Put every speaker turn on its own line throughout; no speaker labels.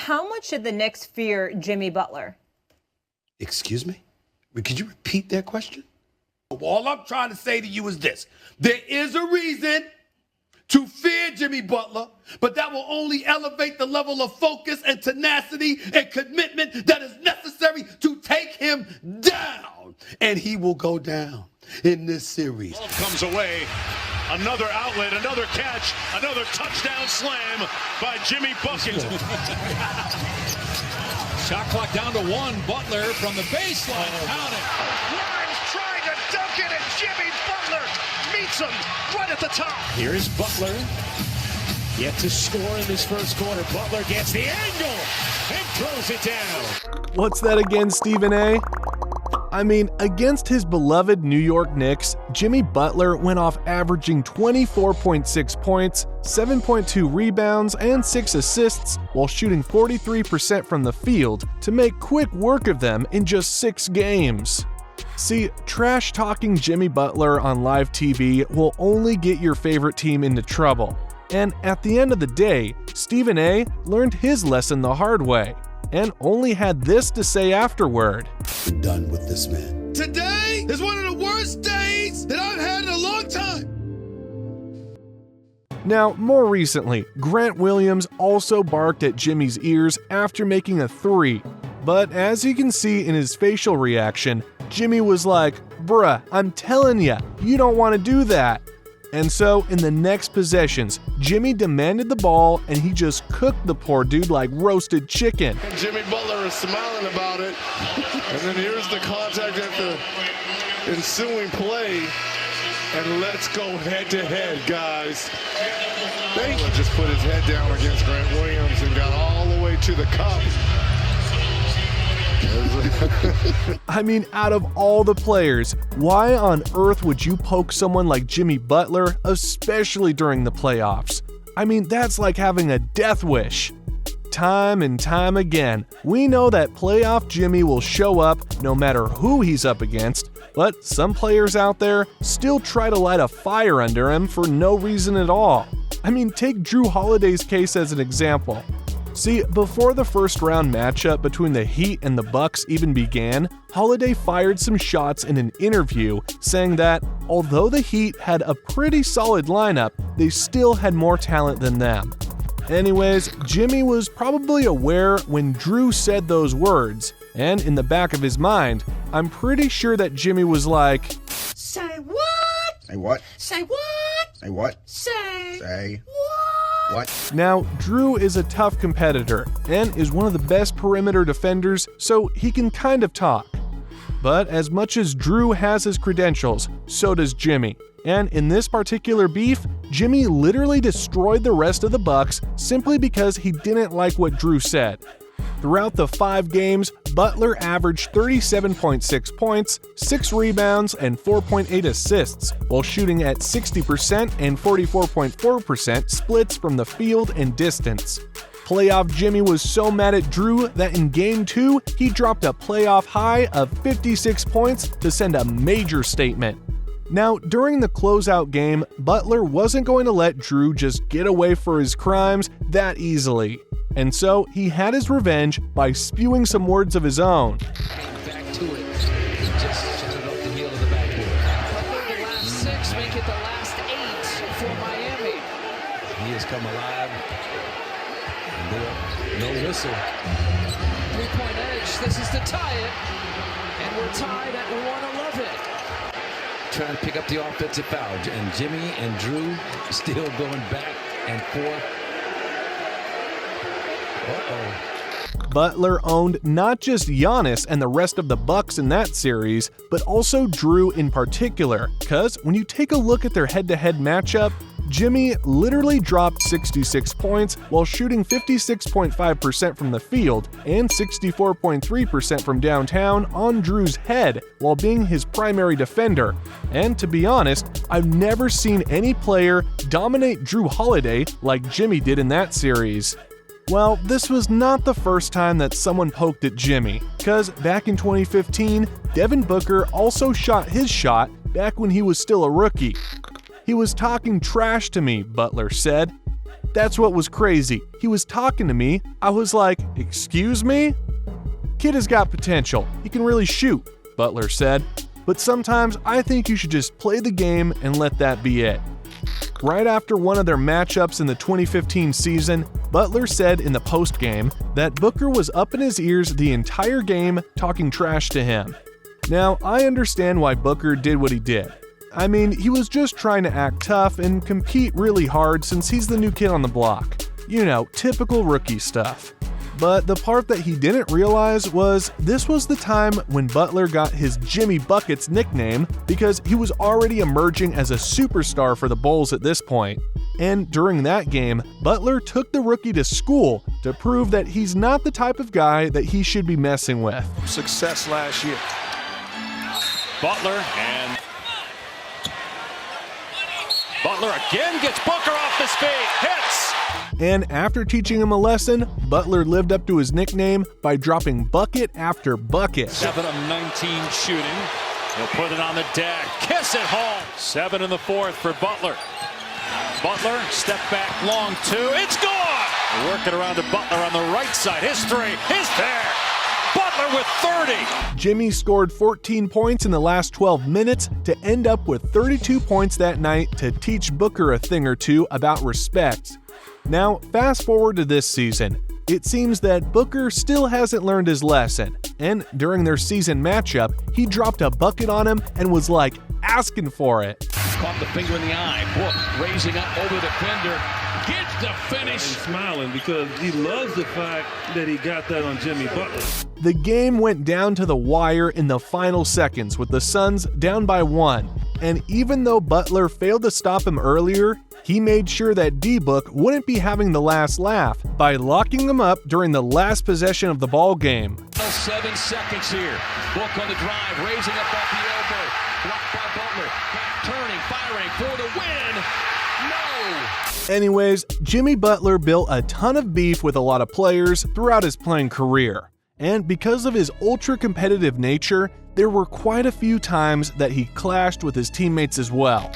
how much did the Knicks fear Jimmy Butler?
Excuse me? Could you repeat that question? All I'm trying to say to you is this. There is a reason to fear Jimmy Butler, but that will only elevate the level of focus and tenacity and commitment that is necessary to take him down. And he will go down in this series.
Ball comes away. Another outlet, another catch, another touchdown slam by Jimmy Bucket.
Shot clock down to 1. Butler from the baseline. Count it.
Grimes trying to dunk it, and Jimmy Butler meets him right at the top.
Here is Butler. Yet to score in this first quarter. Butler gets the angle and throws it down.
What's that again, Stephen A? I mean, against his beloved New York Knicks, Jimmy Butler went off averaging 24.6 points, 7.2 rebounds, and 6 assists while shooting 43% from the field to make quick work of them in just 6 games. See, trash-talking Jimmy Butler on live TV will only get your favorite team into trouble. And at the end of the day, Stephen A learned his lesson the hard way and only had this to say afterward.
I'm done with this man.
Today is one of the worst days that I've had in a long time.
Now, more recently, Grant Williams also barked at Jimmy's ears after making a 3. But as you can see in his facial reaction, Jimmy was like, "Bruh, I'm telling ya, you don't want to do that." And so, in the next possessions, Jimmy demanded the ball and he just cooked the poor dude like roasted chicken.
And Jimmy Butler is smiling about it. And then here's the contact at the ensuing play. And let's go head to head, guys. Butler just put his head down against Grant Williams and got all the way to the cup.
I mean, out of all the players, why on earth would you poke someone like Jimmy Butler, especially during the playoffs? I mean, that's like having a death wish. Time and time again, we know that playoff Jimmy will show up no matter who he's up against, but some players out there still try to light a fire under him for no reason at all. I mean, take Drew Holiday's case as an example. See, before the first round matchup between the Heat and the Bucks even began, Holiday fired some shots in an interview saying that although the Heat had a pretty solid lineup, they still had more talent than them. Anyways, Jimmy was probably aware when Drew said those words, and in the back of his mind, I'm pretty sure that Jimmy was like,
"Say what?
Say what?
Say what?
Say what?
Say
what? What?
Now, Drew is a tough competitor and is one of the best perimeter defenders, so he can kind of talk. But as much as Drew has his credentials, so does Jimmy. And in this particular beef, Jimmy literally destroyed the rest of the Bucks simply because he didn't like what Drew said. Throughout the 5 games, Butler averaged 37.6 points, 6 rebounds, and 4.8 assists, while shooting at 60% and 44.4% splits from the field and distance. Playoff Jimmy was so mad at Drew that in Game 2, he dropped a playoff high of 56 points to send a major statement. Now, during the closeout game, Butler wasn't going to let Drew just get away for his crimes that easily. And so he had his revenge by spewing some words of his own.
Back to it. Just shot it off the heel of the backboard. The last 6 make it the last 8 for Miami. He has come alive. No whistle. 3-point edge. This is to tie it. And we're tied at 111. Trying to pick up the offensive foul. And Jimmy and Drew still going back and forth.
Butler owned not just Giannis and the rest of the Bucks in that series, but also Drew in particular, because when you take a look at their head-to-head matchup, Jimmy literally dropped 66 points while shooting 56.5% from the field and 64.3% from downtown on Drew's head while being his primary defender. And to be honest, I've never seen any player dominate Drew Holiday like Jimmy did in that series. Well, this was not the first time that someone poked at Jimmy, because back in 2015, Devin Booker also shot his shot back when he was still a rookie. He was talking trash to me, Butler said. That's what was crazy. He was talking to me. I was like, excuse me? Kid has got potential. He can really shoot, Butler said. But sometimes I think you should just play the game and let that be it. Right after one of their matchups in the 2015 season, Butler said in the postgame that Booker was up in his ears the entire game talking trash to him. Now, I understand why Booker did what he did. I mean, he was just trying to act tough and compete really hard since he's the new kid on the block. You know, typical rookie stuff. But the part that he didn't realize was this was the time when Butler got his Jimmy Buckets nickname because he was already emerging as a superstar for the Bulls at this point. And during that game, Butler took the rookie to school to prove that he's not the type of guy that he should be messing with.
Success last year. Butler again gets Booker off his feet, hits!
And after teaching him a lesson, Butler lived up to his nickname by dropping bucket after bucket.
7 of 19 shooting. He'll put it on the deck, kiss it home. 7 in the fourth for Butler. Butler, step back, long two, it's gone! Working around to Butler on the right side, his three is there! Butler with 30!
Jimmy scored 14 points in the last 12 minutes to end up with 32 points that night to teach Booker a thing or two about respect. Now, fast forward to this season. It seems that Booker still hasn't learned his lesson, and during their season matchup, he dropped a bucket on him and was like asking for it.
Caught the finger in the eye. Book raising up over the fender. Gets the finish.
He's smiling because he loves the fact that he got that on Jimmy Butler.
The game went down to the wire in the final seconds with the Suns down by 1. And even though Butler failed to stop him earlier, he made sure that D-Book wouldn't be having the last laugh by locking him up during the last possession of the ball game.
7 seconds here. Book on the drive, raising up off the elbow. Blocked by Butler. Turning, firing for the win. No!
Anyways, Jimmy Butler built a ton of beef with a lot of players throughout his playing career. And because of his ultra-competitive nature, there were quite a few times that he clashed with his teammates as well.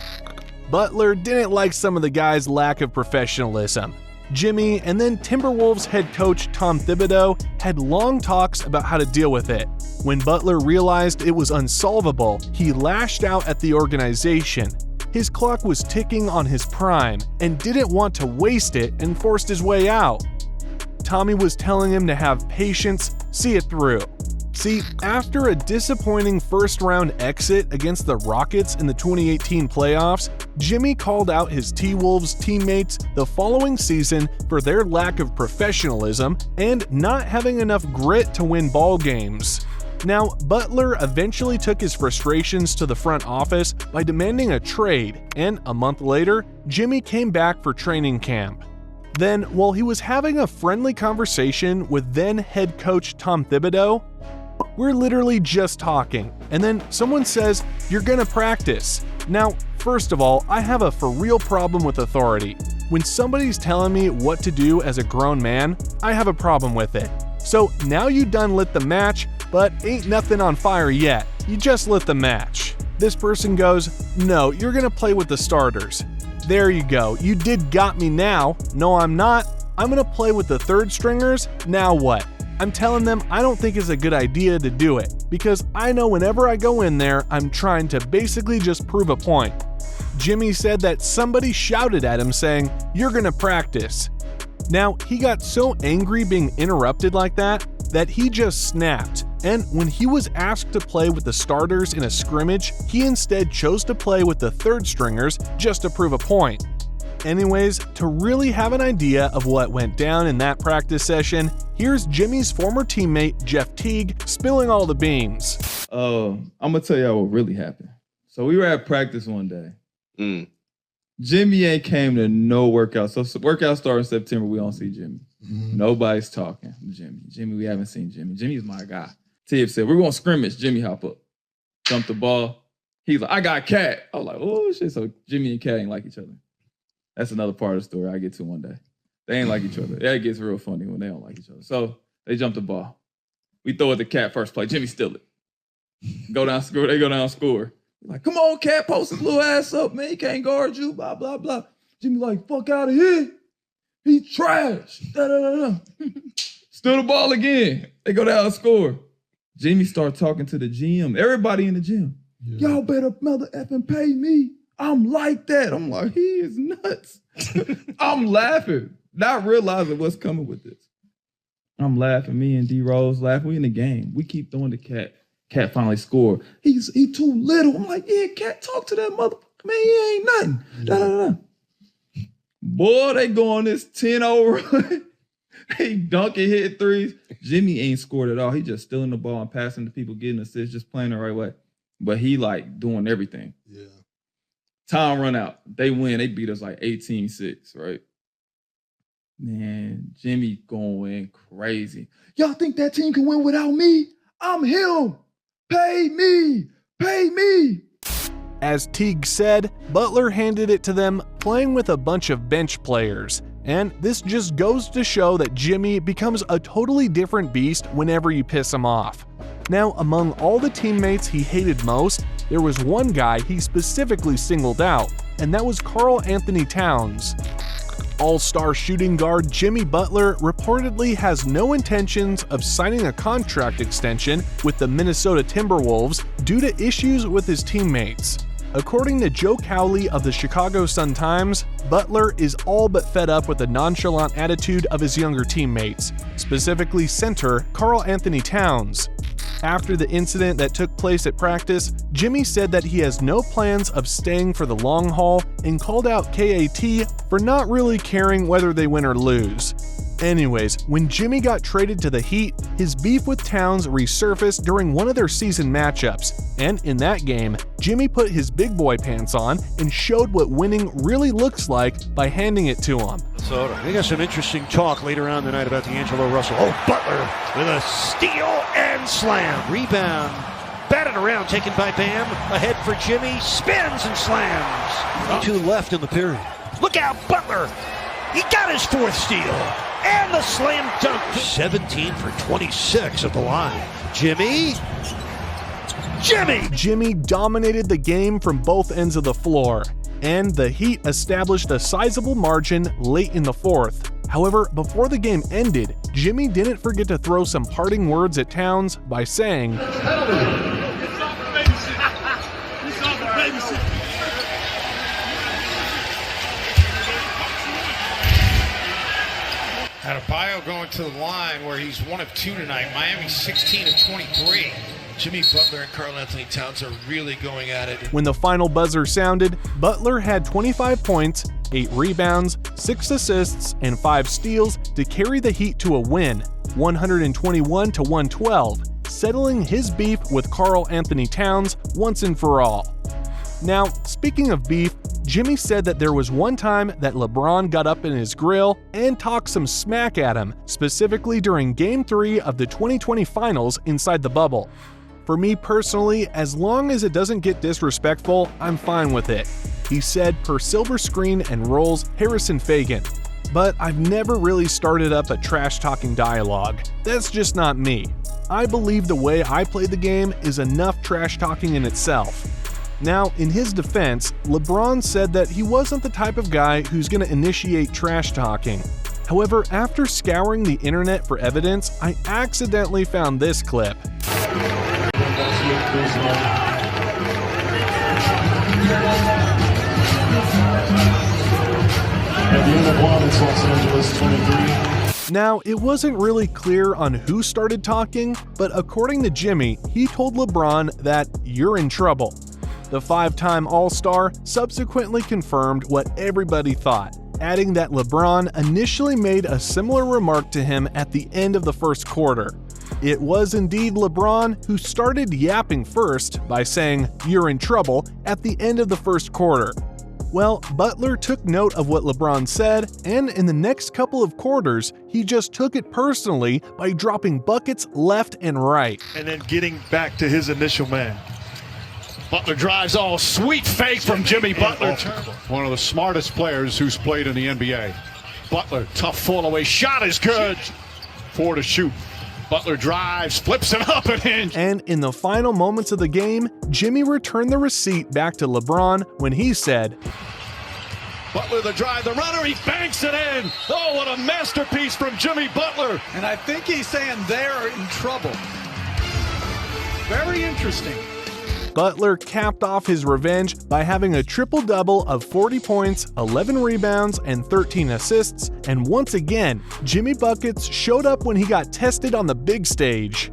Butler didn't like some of the guys' lack of professionalism. Jimmy and then Timberwolves head coach Tom Thibodeau had long talks about how to deal with it. When Butler realized it was unsolvable, he lashed out at the organization. His clock was ticking on his prime and didn't want to waste it and forced his way out. Tommy was telling him to have patience, see it through. See, after a disappointing first-round exit against the Rockets in the 2018 playoffs, Jimmy called out his T-Wolves teammates the following season for their lack of professionalism and not having enough grit to win ball games. Now, Butler eventually took his frustrations to the front office by demanding a trade, and a month later, Jimmy came back for training camp. Then, while he was having a friendly conversation with then head coach Tom Thibodeau, we're literally just talking, and then someone says, "You're gonna practice." Now, first of all, I have a for real problem with authority. When somebody's telling me what to do as a grown man, I have a problem with it. So now you done lit the match, but ain't nothing on fire yet. You just lit the match. This person goes, "No, you're gonna play with the starters." There you go, you did got me now. No, I'm not. I'm gonna play with the third stringers, now what? I'm telling them I don't think it's a good idea to do it, because I know whenever I go in there, I'm trying to basically just prove a point. Jimmy said that somebody shouted at him saying, "You're gonna practice." Now, he got so angry being interrupted like that he just snapped, and when he was asked to play with the starters in a scrimmage, he instead chose to play with the third stringers just to prove a point. Anyways, to really have an idea of what went down in that practice session, here's Jimmy's former teammate Jeff Teague spilling all the beans.
I'm gonna tell y'all what really happened. So we were at practice one day. Jimmy ain't came to no workout. So workout started in September. We don't see Jimmy. Nobody's talking to Jimmy. Jimmy, we haven't seen Jimmy. Jimmy's my guy. Tibbs said, "We're going to scrimmage." Jimmy hop up. Jump the ball. He's like, "I got Cat." I was like, "Oh, shit." So Jimmy and Cat ain't like each other. That's another part of the story I get to one day. They ain't like each other. Yeah, it gets real funny when they don't like each other. So they jump the ball. We throw it to Cat first play. Jimmy steal it. Go down, score. They go down, score. Like, "Come on, Cat, post his little ass up, man. He can't guard you, blah, blah, blah." Jimmy like, "Fuck out of here." He trash. Da, da, da, da. Steal the ball again. They go down and score. Jimmy started talking to the GM. Everybody in the gym. Y'all better mother effing pay me. I'm like that. I'm like, he is nuts. I'm laughing, not realizing what's coming with this. I'm laughing. Me and D Rose laughing. We in the game. We keep throwing the cat. Cat finally scored. He too little. I'm like, yeah, Cat, talk to that motherfucker. Man, he ain't nothing. Da, da, da. Boy, they go on this 10-0 run. They dunking, hitting threes. Jimmy ain't scored at all. He just stealing the ball and passing to people, getting assists, just playing the right way. But he like doing everything.
Yeah.
Time run out. They win. They beat us like 18-6, right? Man, Jimmy going crazy. Y'all think that team can win without me? I'm him. Pay me. Pay me.
As Teague said, Butler handed it to them playing with a bunch of bench players. And this just goes to show that Jimmy becomes a totally different beast whenever you piss him off. Now, among all the teammates he hated most, there was one guy he specifically singled out, and that was Karl Anthony Towns. All-star shooting guard Jimmy Butler reportedly has no intentions of signing a contract extension with the Minnesota Timberwolves due to issues with his teammates. According to Joe Cowley of the Chicago Sun-Times, Butler is all but fed up with the nonchalant attitude of his younger teammates, specifically center Karl Anthony Towns. After the incident that took place at practice, Jimmy said that he has no plans of staying for the long haul and called out KAT for not really caring whether they win or lose. Anyways, when Jimmy got traded to the Heat, his beef with Towns resurfaced during one of their season matchups, and in that game, Jimmy put his big boy pants on and showed what winning really looks like by handing it to him.
So we got some interesting talk later on tonight about D'Angelo Russell. Oh, Butler with a steal and slam. Rebound, batted around, taken by Bam. Ahead for Jimmy, spins and slams. 2 left in the period. Look out, Butler. He got his 4th steal. And the slam dunk. 17 for 26 at the line. Jimmy
dominated the game from both ends of the floor, and the Heat established a sizable margin late in the 4th. However, before the game ended, Jimmy didn't forget to throw some parting words at Towns by saying,
Adebayo going to the line where he's 1 of 2 tonight. Miami 16 of 23. Jimmy Butler and Karl Anthony Towns are really going at it.
When the final buzzer sounded, Butler had 25 points, 8 rebounds, 6 assists, and 5 steals to carry the Heat to a win, 121-112, settling his beef with Karl Anthony Towns once and for all. Now, speaking of beef, Jimmy said that there was one time that LeBron got up in his grill and talked some smack at him, specifically during Game 3 of the 2020 Finals inside the bubble. For me personally, as long as it doesn't get disrespectful, I'm fine with it, he said per Silver Screen and Roll's Harrison Fagan. But I've never really started up a trash-talking dialogue. That's just not me. I believe the way I play the game is enough trash-talking in itself. Now, in his defense, LeBron said that he wasn't the type of guy who's going to initiate trash talking. However, after scouring the internet for evidence, I accidentally found this clip. Now, it wasn't really clear on who started talking, but according to Jimmy, he told LeBron that you're in trouble. The 5-time All-Star subsequently confirmed what everybody thought, adding that LeBron initially made a similar remark to him at the end of the first quarter. It was indeed LeBron who started yapping first by saying, "You're in trouble," at the end of the first quarter. Well, Butler took note of what LeBron said, and in the next couple of quarters, he just took it personally by dropping buckets left and right.
And then getting back to his initial man. Butler drives, all sweet fake from Jimmy Butler.
One of the smartest players who's played in the NBA.
Butler, tough fall away shot is good.
4 to shoot.
Butler drives, flips it up and in.
And in the final moments of the game, Jimmy returned the receipt back to LeBron when he said,
Butler the drive, the runner, he banks it in. Oh, what a masterpiece from Jimmy Butler.
And I think he's saying they're in trouble. Very interesting.
Butler capped off his revenge by having a triple-double of 40 points, 11 rebounds, and 13 assists, and once again, Jimmy Buckets showed up when he got tested on the big stage.